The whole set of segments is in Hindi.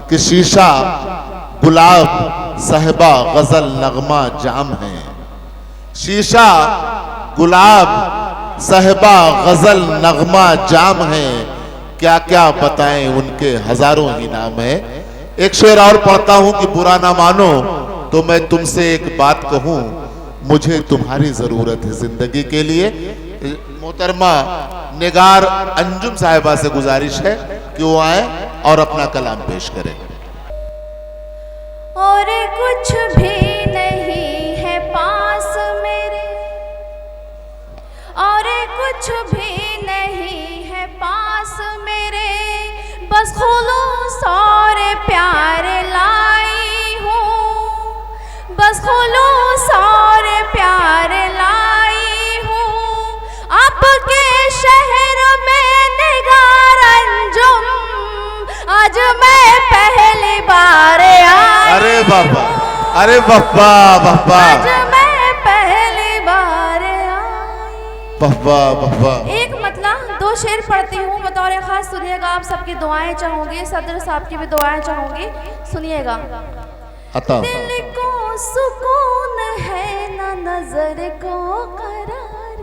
कि शीशा गुलाब साहिबा गजल नगमा जाम है। शीशा गुलाब साहिबा गजल नगमा जाम है, क्या क्या बताएं उनके हजारों ही नाम है। एक शेर और पढ़ता हूं कि बुरा ना मानो तो मैं तुमसे एक बात कहूं, मुझे तुम्हारी जरूरत है जिंदगी के लिए। मोहतरमा निगार अंजुम साहिबा से गुजारिश है कि वो आए और अपना कलाम पेश करें। और कुछ भी नहीं है पास मेरे, और कुछ भी नहीं है पास मेरे, बस खुलूस और प्यार लाई हूँ, बस खुलूस और प्यार लाई हूँ। आपके शहर में निगार अंजुम आज मैं पहली बार आई। अरे बाबा, अरे बाबा बाबा, आज मैं पहली बार आई। बाबा बाबा। एक मतलब 2 शेर पढ़ती हूँ बतौर खास, सुनिएगा। आप सबकी दुआएं चाहूंगी, सदर साहब की भी दुआएं चाहूंगी, सुनिएगा। दिल को सुकून है ना नजर को करार है,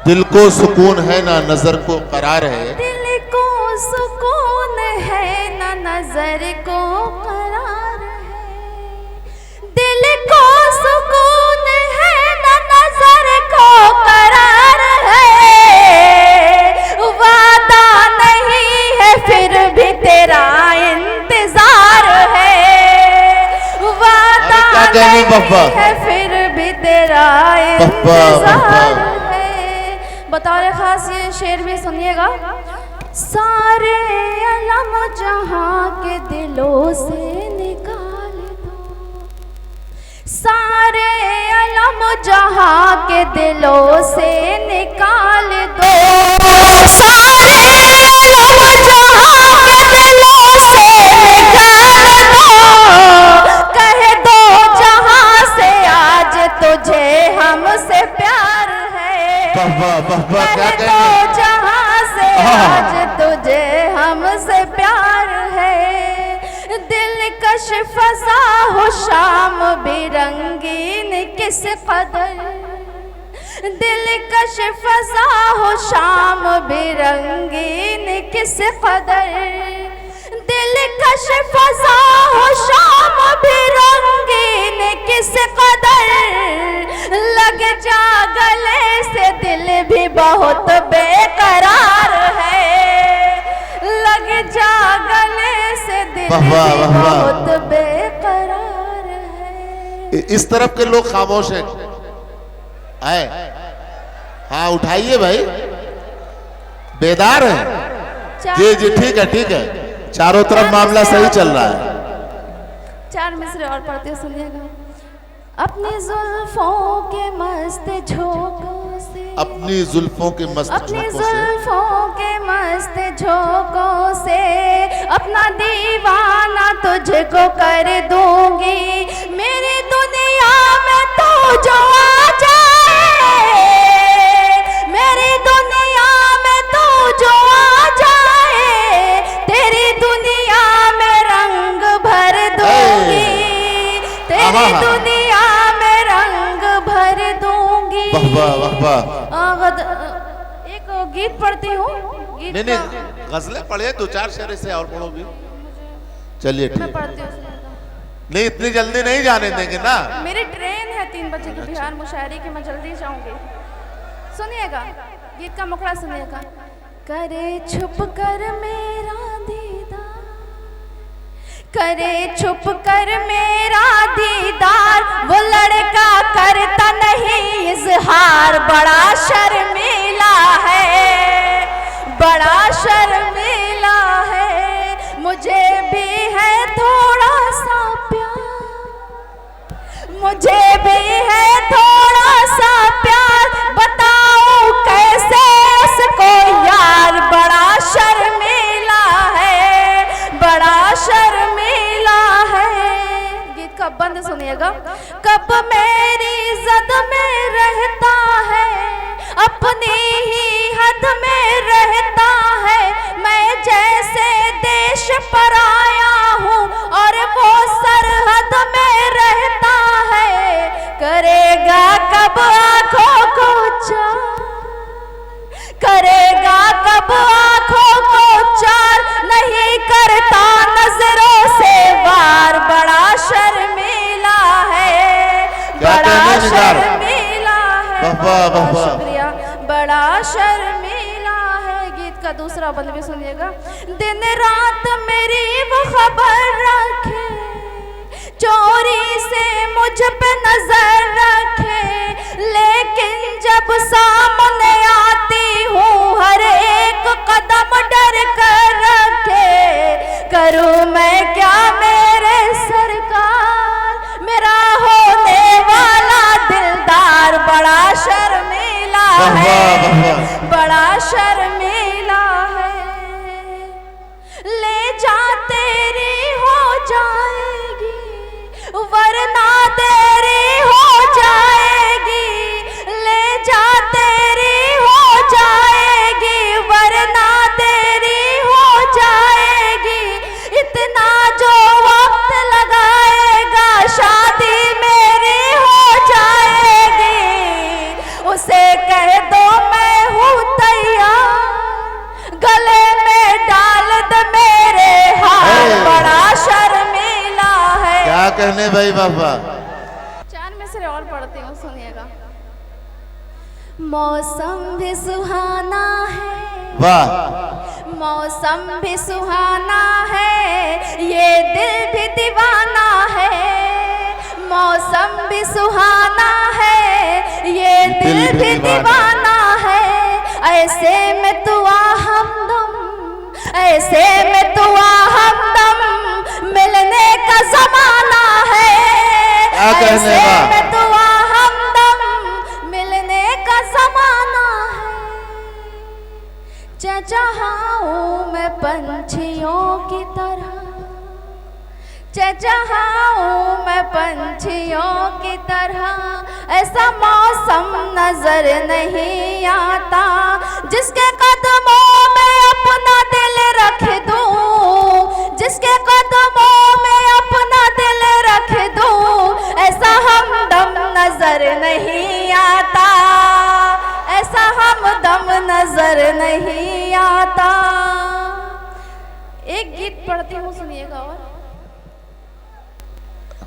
दिल को सुकून है ना नजर को करार है, दिल को सुकून है ना नजर को करार है, दिल को सुकून है ना नजर को करार है। वादा नहीं है फिर भी तेरा इंतजार है, वादा नहीं है फिर भी तेरा इंतजार है। बतौर खास ये शेर भी सुनिएगा। सारे अलम जहां के दिलों से निकाल दो, सारे अलम जहां के दिलों से निकाल दो, सारे अलम जहां के दिलों से निकाल दो। कह दो जहां से आज तुझे हमसे प्यार है, कह दो जहां से आज तुझे हमसे प्यार है। दिलकश फसा हो शाम बिरंगीन किस कदर, दिलकश फसा हो शाम बिरंगीन किस कदर, दिलकश फसा हो शाम बिरंगीन किस कदर। लग जा गले से दिल भी बहुत बेकरार है, लग जा गले से दिल भी बहुत बेकरार है। इस तरफ के लोग खामोश हैं, आए हाँ उठाइए भाई, बेदार है। जी जी ठीक है ठीक है, चारों तरफ मामला सही चल रहा है। 4 मिसरे और पढ़ते सुनिएगा। अपनी जुल्फों के मस्त झोंकों से, अपनी जुल्फों के मस्त अपनी झोंकों से, जुल्फों के मस्त झोंकों से अपना दीवाना तुझको कर दूंगी। मेरी दुनिया में तू जो आ जाए, मेरी दुनिया में तू जो आ जाए, तेरी दुनिया में रंग भर दूंगी, तेरी दुनिया में रंग भर दूंगी। एक गीत पढ़ती हूँ, गीत नहीं नहीं गजलें पढ़े, 2-4 शेर से और पढ़ो भी। चलिए ठीक, पढ़ती हूँ। नहीं इतनी जल्दी नहीं जाने देंगे ना, मेरी ट्रेन है 3 बजे की बिहार मुशायरे की, मैं जल्दी जाऊंगी। सुनिएगा गीत का मुखड़ा सुनिएगा। करे छुप कर मेरा दीदार, करे छुप कर मेरा दीदार, वो लड़का करता नहीं इजहार, बड़ा शर्मीला है, बड़ा शर्मीला है। मुझे भी है थोड़ा सा प्यार, मुझे भी है थोड़ा सा प्यार, बताओ कैसे उसको यार, बड़ा शर्मीला है, बड़ा शर्मीला है। गीत का बंद सुनिएगा। कब मेरी जद में रहता है, अपनी ही हद में रहता है, मैं जैसे देश पराया निगार। शर्मीला है, वाह, वाह, वाह, वाह। शुक्रिया। बड़ा शर्मीला है। गीत का दूसरा बंद भी सुनिएगा। दिन रात मेरी वो खबर रखे, चोरी से मुझ पे नजर रखे, लेकिन जब सामने आती हूँ हर एक कदम डर कर रखे। करूँ मैं क्या मेरे सरकार, मेरा होने वाला दिलदार बड़ा शर्मीला है, बड़ा शर्मीला है। ले जा तेरी हो जाएगी वरना तेरी हो जाएगी, ले जा तेरी हो जाएगी वरना तेरी हो जाएगी। इतना जो वक्त लगाएगा शादी मेरी हो जाएगी। उसे कह दो मैं हूँ तैयार, गले में डाल दे मेरे हाथ, बड़ा शर्मीला है। क्या कहने भाई बाबा। चार में से और पढ़ती हूँ, सुनिएगा। मौसम भी सुहाना है, वाह। मौसम भी सुहाना है, ये दिल भी दीवाना है। मौसम भी सुहाना है, ये दिल भी दीवाना है। ऐसे में तू आ हमदम, ऐसे में तू आ हमदम, मिलने का जमाना है। ऐसे में तू आ हमदम, मिलने का जमाना है। चहचहाऊं मैं पंछियों की तरह, चहचहाऊं मैं पंछियों की तरह। ऐसा मौसम नजर नहीं आता जिसके कदमों में अपना दिल रख दूं, जिसके कदमों में अपना दिल रख दूं। ऐसा हमदम नजर नहीं आता, ऐसा हमदम नजर नहीं आता। एक गीत पढ़ती हूँ, सुनिएगा। और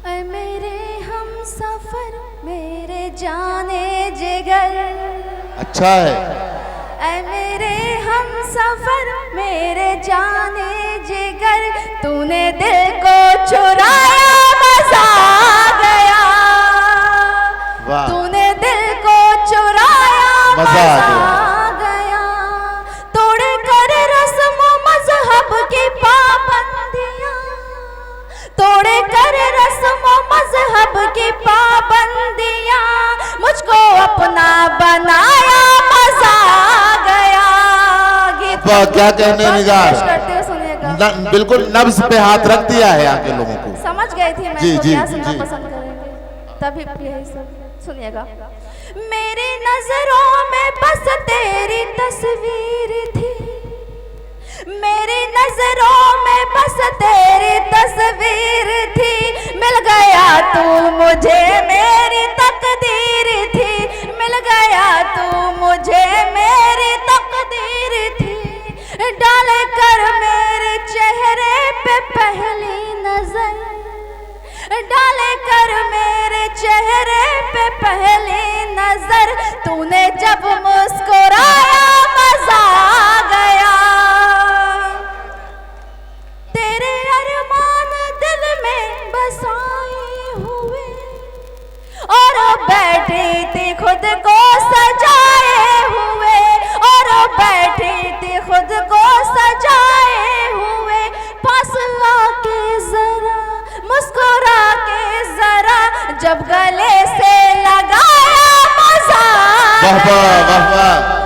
ऐ मेरे हम सफर मेरे जाने जिगर, अच्छा है। ऐ मेरे हम सफर मेरे जाने जिगर, तूने दिल को चुराया मजा आ गया। वाह। तूने दिल को चुराया मजा आ गया। तोड़ कर रस्म मजहब की पाबंदियां, तोड़ कर रस्म मजहब की पाबंदियां, मुझको अपना बनाया मजा आ गया। गीत क्या कहने निगार। करते हो, सुनिएगा। बिल्कुल नब्ज पे हाथ रख दिया है आगे लोगों को। समझ गई थी मैं जी, तो जी, क्या सुनना जी। पसंद करेंगे, तभी यही सब सुनिएगा। मेरी नजरों में बस तेरी तस्वीर थी, मेरी नजरों में बस तेरी तस्वीर थी। मिल गया तू मुझे मेरी तकदीर थी, मिल गया तू मुझे मेरी तकदीर थी। डाल कर मेरे चेहरे पे पहली नजर, डाल कर मेरे चेहरे पे पहली नजर, तूने जब मुस्कुराया मजा आ गया। तेरे अरमान दिल में बसाए हुए, और बैठी थी खुद को सजाए हुए, और बैठी थी खुद को सजाए हुए। पास आके जरा मुस्कुरा के जरा, जब गले से लगाया मजा आ गया। वाह वाह वाह वाह।